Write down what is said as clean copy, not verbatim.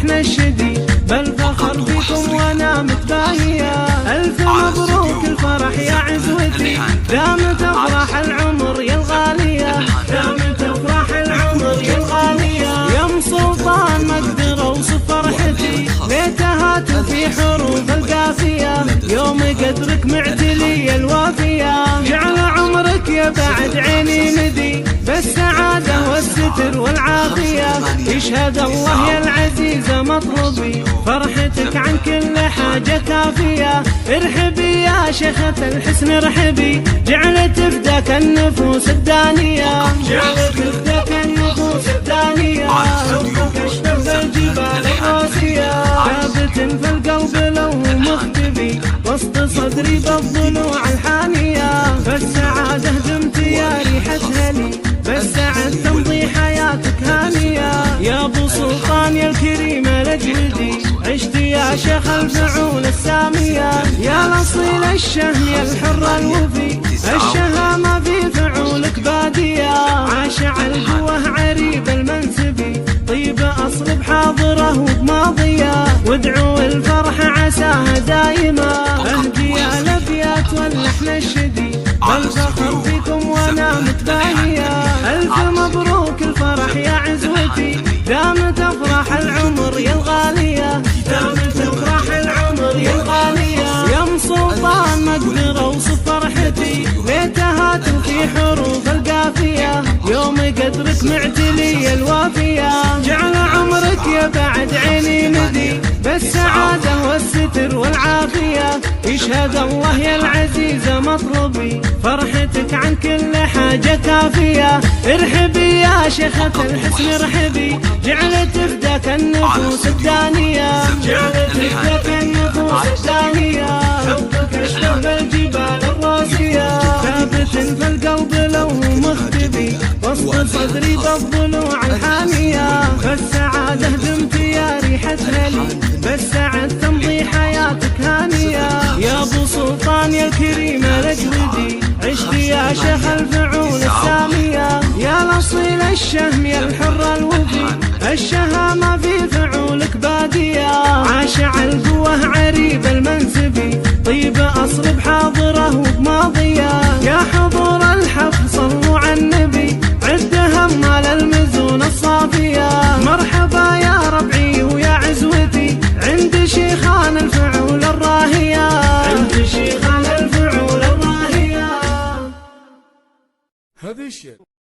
واللحن الشدي، بل فخر بكم وانا متباهية. الف مبروك الفرح يا عزوتي، دامت افراح العمر يا الغالية، دامت افراح العمر يا الغالية. يا ام سلطان ما اقدر اوصف فرحتي، بيتها في حروف القافية، يوم قدرك معتلي الوافية. جعل عمرك يا بعد عيني ندي، بالسعادة والستر والعافية. يشهد الله يا العزيزة مطلبي، فرحتك عن كل حاجة كافية. ارحبي يا شيخة الحسن ارحبي، جعلت تفداك النفوس الدانية، جعلت تفداك النفوس الدانية. حبك اشرف الجبال الراسية، ثابت في القلب لو مختبي، وسط صدري بالضلوع الحانية. فالسعادة دمت يا ريحتها لي، بالسعد تمضي حياتك هانية. يا ابو سلطان يا الكريم الاجودي، عشت يا شيخ الفعول السامية. يا الاصيل الشهم يا الحر الوفي، الشهامة في فعولك بادية. عاشع القوة عريب المنسبي، طيب اصل بحاضره وبماضية. وادعوا الفرح عساها دايما، اهدي الابيات واللحن الشدي، بل فخر فيكم وانا متباهية. الف مبروك الفرح يا عزوتي، دامت افراح العمر يا الغالية، دامت افراح العمر يا الغالية. يا ام سلطان ما اقدر اوصف فرحتي، بيتها في حروف القافية، يوم قدرك معتلي الوافية. جعل عمرك يا بعد عيني ندي، بالسعادة والستر والعافية. يشهد الله يا العزيزة مطلبي، فرحتك عن كل حاجة كافية. ارحبي يا شيخة الحسن ارحبي، جعلت تفداك النفوس الدانية، جعلت تفداك النفوس الدانية. حبك اشرف الجبال الراسية، ثابت في القلب لو مختبي، وسط صدري بالضلوع الحامية. فالسعادة دمت يا ريحتها لي، بالسعد تمضي حياتك هانية. يا ابو سلطان يا الكريم الاجودي، عشت يا شيخ الفعول السامية. يا الاصيل الشهم يا الحر الوفي، الشهامة في فعولك بادية. عاشع القوة عريب المنسبي، طيب اصل بحاضره وبماضية. يا حضور الحفل صلوا على النبي، عد همال المزون الصافية. مرحبا يا ربعي ويا عزوتي، عند شيخان الفعول الراهية، عند شيخان الفعول الراهية. هذا الشيء